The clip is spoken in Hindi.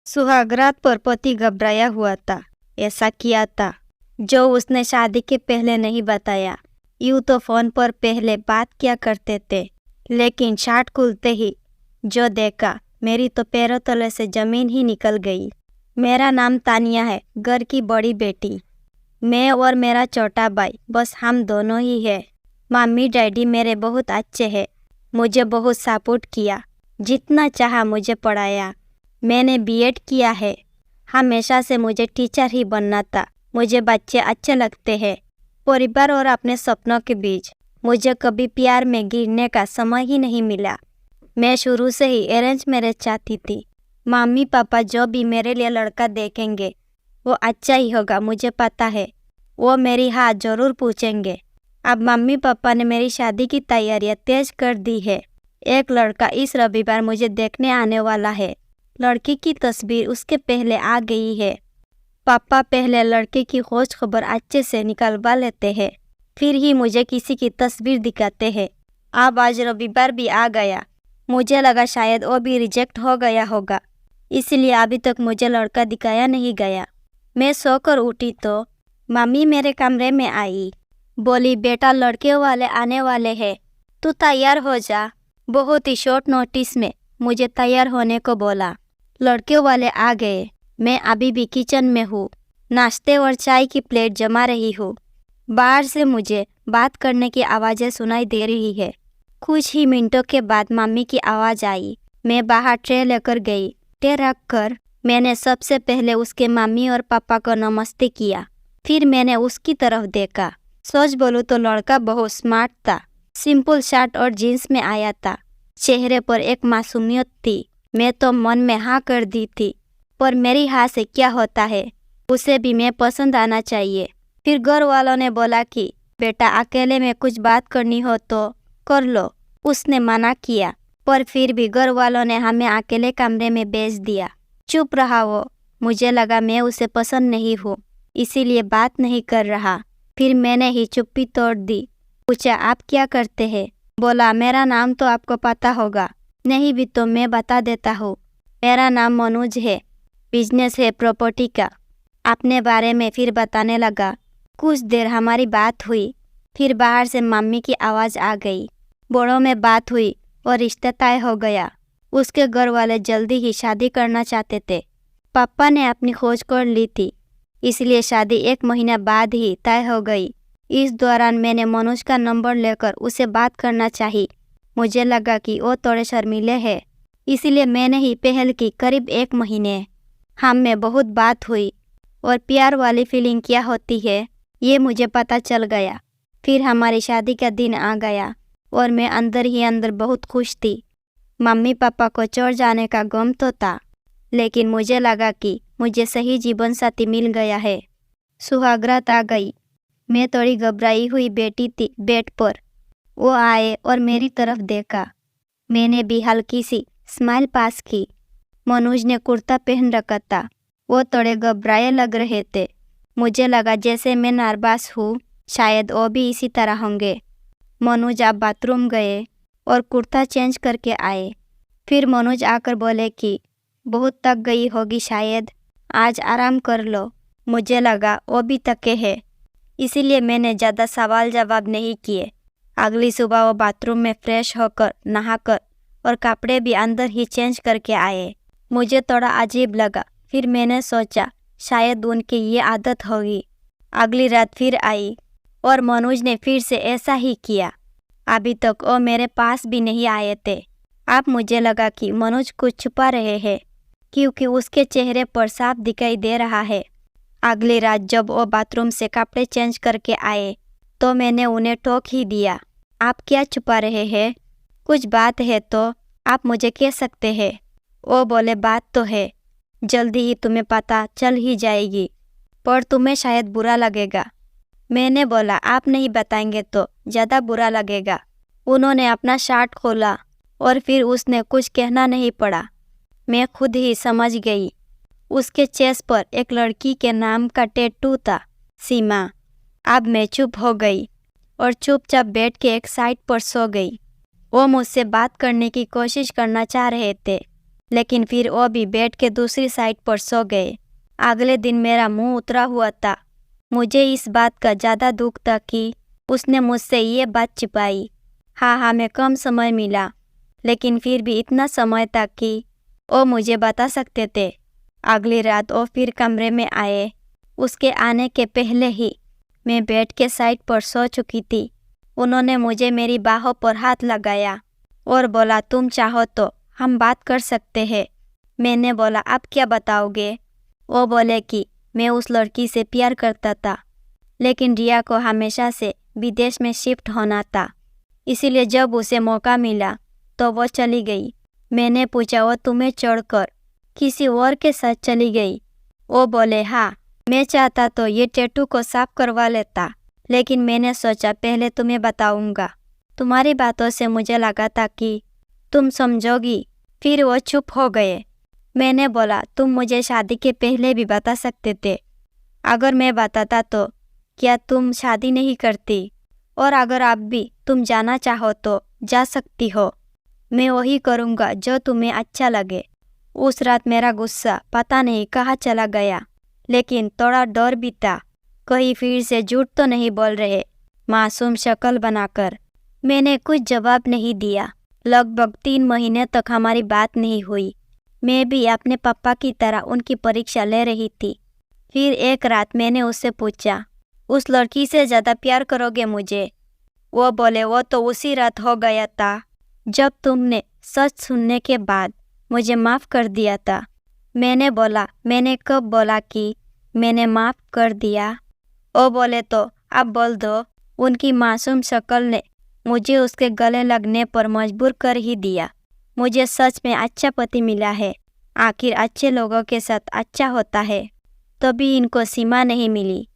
सुहागरात पर पति घबराया हुआ था। ऐसा किया था जो उसने शादी के पहले नहीं बताया। यूँ तो फोन पर पहले बात किया करते थे, लेकिन शाट खुलते ही जो देखा, मेरी तो पैरों तले से जमीन ही निकल गई। मेरा नाम तानिया है, घर की बड़ी बेटी। मैं और मेरा छोटा भाई, बस हम दोनों ही है। मम्मी डैडी मेरे बहुत अच्छे हैं, मुझे बहुत सपोर्ट किया, जितना चाहा मुझे पढ़ाया। मैंने बीएड किया है। हमेशा से मुझे टीचर ही बनना था। मुझे बच्चे अच्छे लगते हैं। परिवार और अपने सपनों के बीच मुझे कभी प्यार में गिरने का समय ही नहीं मिला। मैं शुरू से ही अरेंज मैरिज चाहती थी। मम्मी पापा जो भी मेरे लिए लड़का देखेंगे वो अच्छा ही होगा, मुझे पता है। वो मेरी हाथ जरूर पूछेंगे। अब मम्मी पापा ने मेरी शादी की तैयारियां तेज कर दी है। एक लड़का इस रविवार मुझे देखने आने वाला है। लड़की की तस्वीर उसके पहले आ गई है। पापा पहले लड़के की खोज खबर अच्छे से निकलवा लेते हैं, फिर ही मुझे किसी की तस्वीर दिखाते हैं। अब आज रविवार भी आ गया। मुझे लगा शायद वो भी रिजेक्ट हो गया होगा, इसलिए अभी तक मुझे लड़का दिखाया नहीं गया। मैं सोकर उठी तो मम्मी मेरे कमरे में आई। बोली, बेटा लड़के वाले आने वाले हैं, तू तैयार हो जा। बहुत ही शॉर्ट नोटिस में मुझे तैयार होने को बोला। लड़के वाले आ गए। मैं अभी भी किचन में हूँ, नाश्ते और चाय की प्लेट जमा रही हूँ। बाहर से मुझे बात करने की आवाज़ें सुनाई दे रही है। कुछ ही मिनटों के बाद मम्मी की आवाज़ आई। मैं बाहर ट्रे लेकर गई। ट्रे रख कर मैंने सबसे पहले उसके मम्मी और पापा को नमस्ते किया। फिर मैंने उसकी तरफ देखा। सच बोलूं तो लड़का बहुत स्मार्ट था। सिंपल शर्ट और जीन्स में आया था। चेहरे पर एक मासूमियत थी। मैं तो मन में हाँ कर दी थी, पर मेरी हाँ से क्या होता है, उसे भी मैं पसंद आना चाहिए। फिर घर वालों ने बोला कि बेटा अकेले में कुछ बात करनी हो तो कर लो। उसने मना किया, पर फिर भी घर वालों ने हमें अकेले कमरे में भेज दिया। चुप रहा वो। मुझे लगा मैं उसे पसंद नहीं हूँ, इसीलिए बात नहीं कर रहा। फिर मैंने ही चुप्पी तोड़ दी। पूछा, आप क्या करते हैं? बोला, मेरा नाम तो आपको पता होगा। नहीं भी तो मैं बता देता हूँ। मेरा नाम मनोज है, बिजनेस है प्रॉपर्टी का। अपने बारे में फिर बताने लगा। कुछ देर हमारी बात हुई। फिर बाहर से मम्मी की आवाज़ आ गई। बड़ों में बात हुई और रिश्ता तय हो गया। उसके घर वाले जल्दी ही शादी करना चाहते थे। पापा ने अपनी खोज कर ली थी, इसलिए शादी 1 महीना बाद ही तय हो गई। इस दौरान मैंने मनोज का नंबर लेकर उसे बात करना चाहिए। मुझे लगा कि वो थोड़े शर्मीले हैं, इसलिए मैंने ही पहल की। करीब 1 महीने हम में बहुत बात हुई और प्यार वाली फीलिंग क्या होती है ये मुझे पता चल गया। फिर हमारी शादी का दिन आ गया और मैं अंदर ही अंदर बहुत खुश थी। मम्मी पापा को छोड़ जाने का गम तो था, लेकिन मुझे लगा कि मुझे सही जीवन साथी मिल गया है। सुहागरात आ गई। मैं थोड़ी घबराई हुई बैठी थी बेड पर। वो आए और मेरी तरफ देखा। मैंने भी हल्की सी स्माइल पास की। मनोज ने कुर्ता पहन रखा था। वो थोड़े घबराए लग रहे थे। मुझे लगा जैसे मैं नर्वस हूँ, शायद वो भी इसी तरह होंगे। मनोज आप बाथरूम गए और कुर्ता चेंज करके आए। फिर मनोज आकर बोले कि बहुत थक गई होगी शायद, आज आराम कर लो। मुझे लगा वो भी थके हैं, इसीलिए मैंने ज़्यादा सवाल जवाब नहीं किए। अगली सुबह वो बाथरूम में फ्रेश होकर नहाकर और कपड़े भी अंदर ही चेंज करके आए। मुझे थोड़ा अजीब लगा। फिर मैंने सोचा शायद उनकी ये आदत होगी। अगली रात फिर आई और मनोज ने फिर से ऐसा ही किया। अभी तक वो मेरे पास भी नहीं आए थे। अब मुझे लगा कि मनोज कुछ छुपा रहे हैं, क्योंकि उसके चेहरे पर साफ दिखाई दे रहा है। अगली रात जब वो बाथरूम से कपड़े चेंज करके आए तो मैंने उन्हें टोक ही दिया। आप क्या छुपा रहे हैं? कुछ बात है तो आप मुझे कह सकते हैं। वो बोले, बात तो है, जल्दी ही तुम्हें पता चल ही जाएगी, पर तुम्हें शायद बुरा लगेगा। मैंने बोला, आप नहीं बताएंगे तो ज़्यादा बुरा लगेगा। उन्होंने अपना शर्ट खोला और फिर उसने कुछ कहना नहीं पड़ा। मैं खुद ही समझ गई। उसके चेस्ट पर एक लड़की के नाम का टैटू था, सीमा। अब मैं चुप हो गई और चुपचाप बेड के एक साइड पर सो गई। वो मुझसे बात करने की कोशिश करना चाह रहे थे, लेकिन फिर वो भी बेड के दूसरी साइड पर सो गए। अगले दिन मेरा मुंह उतरा हुआ था। मुझे इस बात का ज़्यादा दुख था कि उसने मुझसे ये बात छिपाई। हाँ, हमें कम समय मिला, लेकिन फिर भी इतना समय था कि वो मुझे बता सकते थे। अगली रात वो फिर कमरे में आए। उसके आने के पहले ही मैं बेड के साइड पर सो चुकी थी। उन्होंने मुझे मेरी बाहों पर हाथ लगाया और बोला, तुम चाहो तो हम बात कर सकते हैं। मैंने बोला, आप क्या बताओगे? वो बोले कि मैं उस लड़की से प्यार करता था, लेकिन रिया को हमेशा से विदेश में शिफ्ट होना था, इसीलिए जब उसे मौका मिला तो वो चली गई। मैंने पूछा, वो तुम्हें छोड़कर किसी और के साथ चली गई? वो बोले, हाँ, मैं चाहता तो ये टैटू को साफ करवा लेता, लेकिन मैंने सोचा पहले तुम्हें बताऊंगा। तुम्हारी बातों से मुझे लगा था कि तुम समझोगी। फिर वो चुप हो गए। मैंने बोला, तुम मुझे शादी के पहले भी बता सकते थे। अगर मैं बताता तो क्या तुम शादी नहीं करती? और अगर आप भी तुम जाना चाहो तो जा सकती हो। मैं वही करूँगा जो तुम्हें अच्छा लगे। उस रात मेरा गुस्सा पता नहीं कहाँ चला गया, लेकिन थोड़ा डर भी था, कहीं फिर से झूठ तो नहीं बोल रहे। मासूम शक्ल बनाकर मैंने कुछ जवाब नहीं दिया। लगभग 3 महीने तक हमारी बात नहीं हुई। मैं भी अपने पापा की तरह उनकी परीक्षा ले रही थी। फिर एक रात मैंने उससे पूछा, उस लड़की से ज़्यादा प्यार करोगे मुझे? वो बोले, वो तो उसी रात हो गया था जब तुमने सच सुनने के बाद मुझे माफ़ कर दिया था। मैंने बोला, मैंने कब बोला कि मैंने माफ़ कर दिया? वो बोले, तो अब बोल दो। उनकी मासूम शक्ल ने मुझे उसके गले लगने पर मजबूर कर ही दिया। मुझे सच में अच्छा पति मिला है। आखिर अच्छे लोगों के साथ अच्छा होता है। तभी इनको सीमा नहीं मिली।